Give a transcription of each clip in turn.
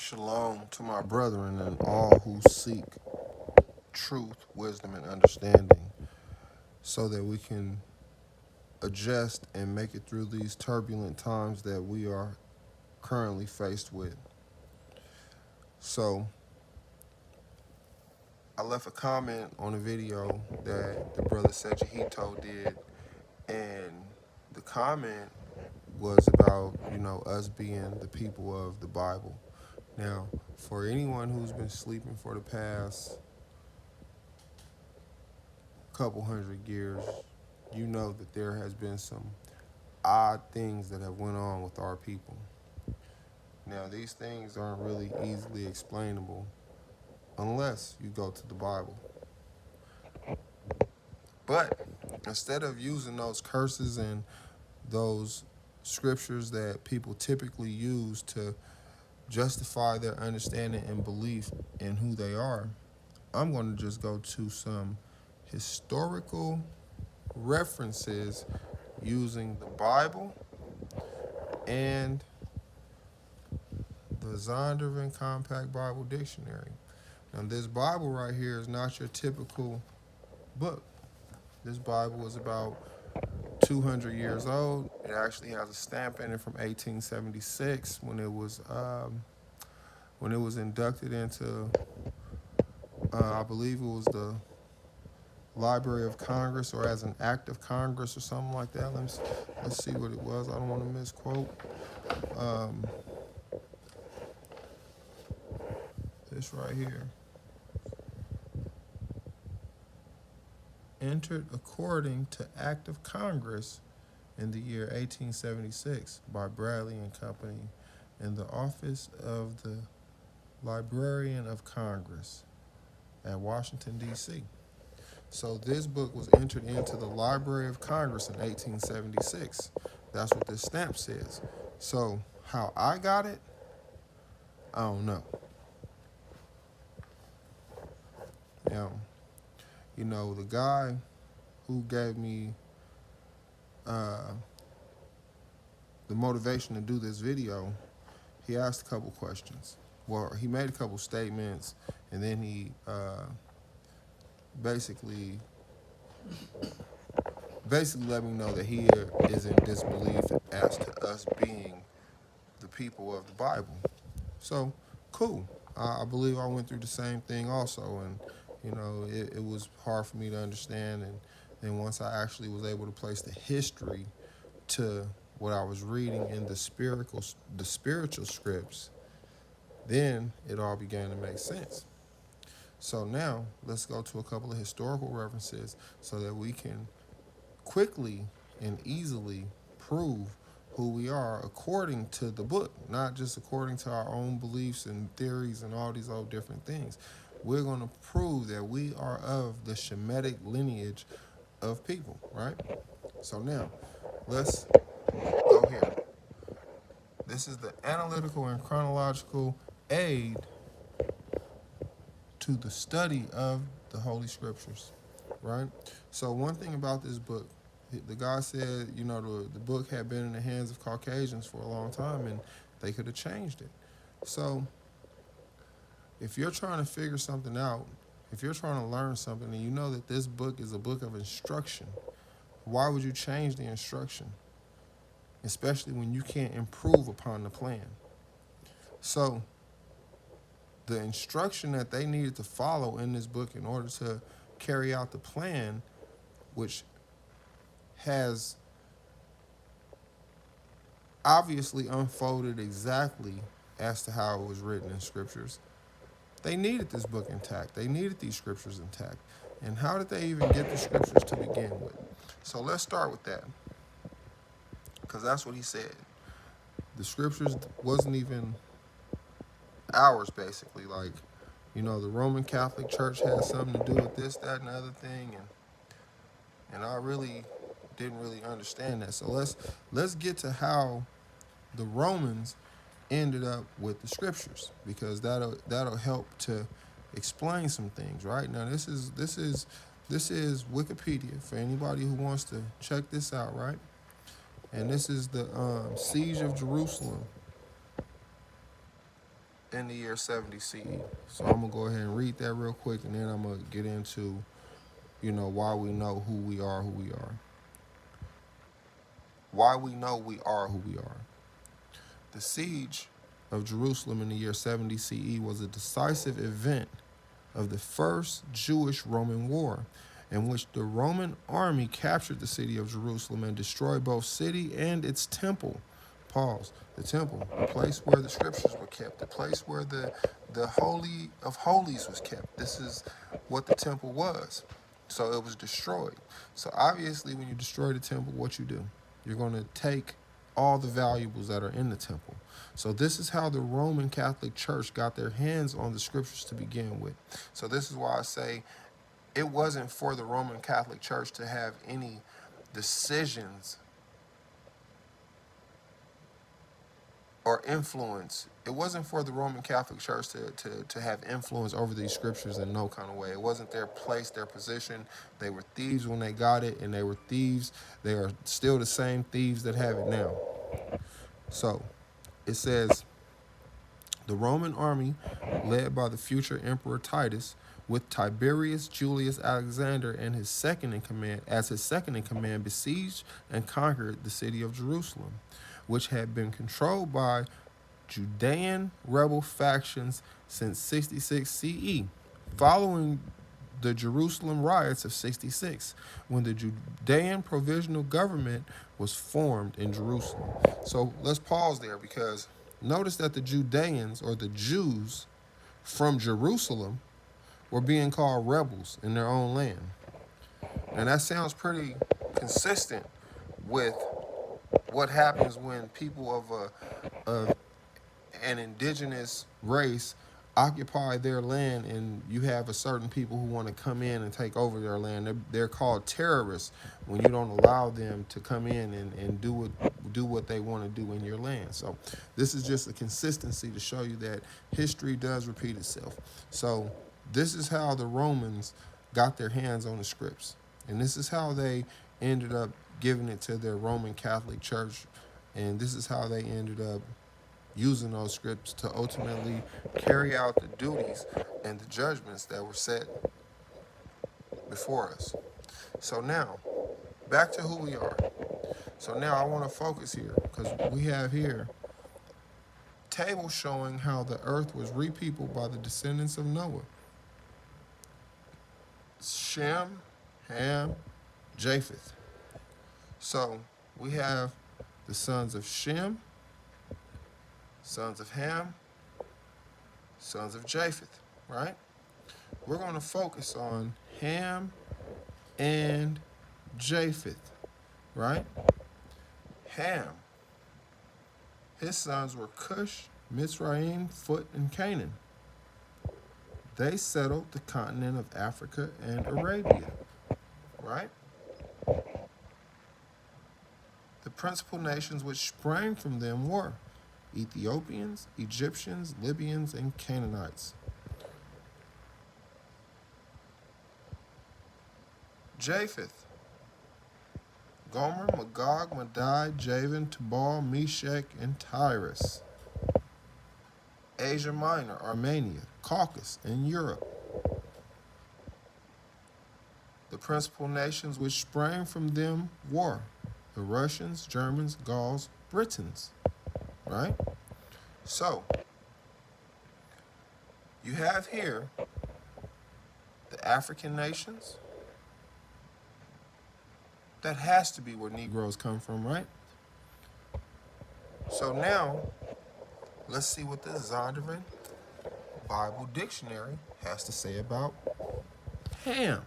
Shalom to my brethren and all who seek truth, wisdom, and understanding so that we can adjust and make it through these turbulent times that we are currently faced with. So, I left a comment on a video that the brother Sejahito did, and the comment was about, us being the people of the Bible. Now, for anyone who's been sleeping for the past couple hundred years, you know that there has been some odd things that have went on with our people. Now, these things aren't really easily explainable unless you go to the Bible. But instead of using those curses and those scriptures that people typically use to justify their understanding and belief in who they are, I'm going to just go to some historical references using the Bible and the Zondervan Compact Bible Dictionary. Now, this Bible right here is not your typical book. This Bible is about 200 years old. It actually has a stamp in it from 1876 when it was inducted into, I believe it was the Library of Congress, or as an act of Congress or something like that. Let's see what it was. I don't want to misquote. This right here. Entered according to Act of Congress in the year 1876 by Bradley and Company in the office of the Librarian of Congress at Washington, D.C. So this book was entered into the Library of Congress in 1876. That's what this stamp says. So how I got it, I don't know. Now, the guy who gave me the motivation to do this video, he asked a couple questions. Well, he made a couple statements, and then he basically let me know that he is in disbelief as to us being the people of the Bible. So, cool. I believe I went through the same thing also, and it was hard for me to understand. And then once I actually was able to place the history to what I was reading in the spiritual scripts, then it all began to make sense. So now let's go to a couple of historical references so that we can quickly and easily prove who we are according to the book, not just according to our own beliefs and theories and all these other different things. We're going to prove that we are of the Shemetic lineage of people, right? So now, let's go here. This is the analytical and chronological aid to the study of the Holy Scriptures, right? So one thing about this book, the guy said, the book had been in the hands of Caucasians for a long time, and they could have changed it. So if you're trying to figure something out, if you're trying to learn something, and you know that this book is a book of instruction, why would you change the instruction? Especially when you can't improve upon the plan. So the instruction that they needed to follow in this book in order to carry out the plan, which has obviously unfolded exactly as to how it was written in scriptures, they needed this book intact. They needed these scriptures intact. And how did they even get the scriptures to begin with? So let's start with that, because that's what he said. The scriptures wasn't even ours, basically. Like, the Roman Catholic Church had something to do with this, that, and the other thing, and I really didn't really understand that. So let's get to how the Romans ended up with the scriptures, because that'll help to explain some things. Right now, this is Wikipedia for anybody who wants to check this out, right? And this is the siege of Jerusalem in the year 70 CE. So I'm gonna go ahead and read that real quick, and then I'm gonna get into, why we know who we are, who we are. Why we know we are who we are. The siege of Jerusalem in the year 70 CE was a decisive event of the First Jewish-Roman War, in which the Roman army captured the city of Jerusalem and destroyed both city and its temple. Pause. The temple, the place where the scriptures were kept, the place where the Holy of Holies was kept. This is what the temple was. So it was destroyed. So obviously, when you destroy the temple, what you do? You're going to take all the valuables that are in the temple. So this is how the Roman Catholic Church got their hands on the scriptures to begin with. So this is why I say it wasn't for the Roman Catholic Church to have any decisions or influence. It wasn't for the Roman Catholic Church to have influence over these scriptures in no kind of way. It wasn't their place, their position. They were thieves when they got it, and they were thieves. They are still the same thieves that have it now. So it says, the Roman army, led by the future Emperor Titus, with Tiberius Julius Alexander and his second in command, besieged and conquered the city of Jerusalem, which had been controlled by Judean rebel factions since 66 CE, following the Jerusalem riots of 66, when the Judean provisional government was formed in Jerusalem. So let's pause there, because notice that the Judeans, or the Jews from Jerusalem, were being called rebels in their own land. And that sounds pretty consistent with what happens when people of an indigenous race occupy their land, and you have a certain people who want to come in and take over their land. They're called terrorists when you don't allow them to come in and do what they want to do in your land. So this is just a consistency to show you that history does repeat itself. So this is how the Romans got their hands on the scripts, and this is how they ended up giving it to their Roman Catholic Church, and this is how they ended up using those scripts to ultimately carry out the duties and the judgments that were set before us. So now, back to who we are. So now I want to focus here, because we have here table showing how the earth was repeopled by the descendants of Noah. Shem, Ham, Japheth. So we have the sons of Shem, sons of Ham, sons of Japheth, right? We're going to focus on Ham and Japheth, right? Ham, his sons were Cush, Mizraim, Phut, and Canaan. They settled the continent of Africa and Arabia, right? The principal nations which sprang from them were Ethiopians, Egyptians, Libyans, and Canaanites. Japheth, Gomer, Magog, Madai, Javan, Tubal, Meshech, and Tyrus. Asia Minor, Armenia, Caucasus, and Europe. The principal nations which sprang from them were the Russians, Germans, Gauls, Britons, right? So, you have here the African nations. That has to be where Negroes come from, right? So now, let's see what the Zondervan Bible Dictionary has to say about Ham,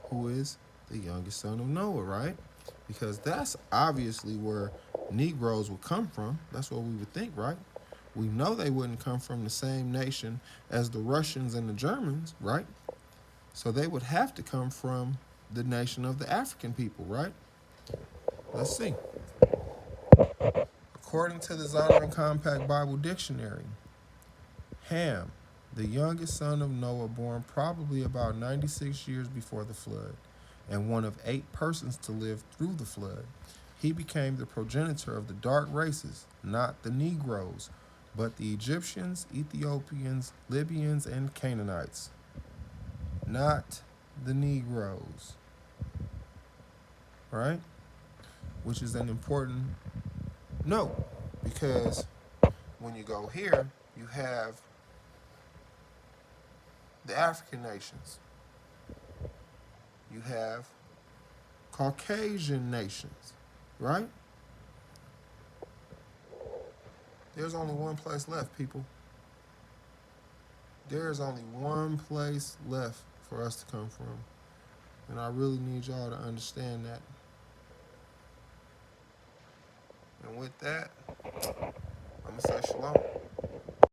who is the youngest son of Noah, right? Because that's obviously where Negroes would come from. That's what we would think, right? We know they wouldn't come from the same nation as the Russians and the Germans, right? So they would have to come from the nation of the African people, right? Let's see. According to the Zondervan Compact Bible Dictionary, Ham, the youngest son of Noah, born probably about 96 years before the flood, and one of 8 persons to live through the flood. He became the progenitor of the dark races, not the Negroes, but the Egyptians, Ethiopians, Libyans, and Canaanites, not the Negroes, right? Which is an important note because when you go here, you have the African nations, you have Caucasian nations, right? There's only one place left, people. There's only one place left for us to come from. And I really need y'all to understand that. And with that, I'm going to say shalom.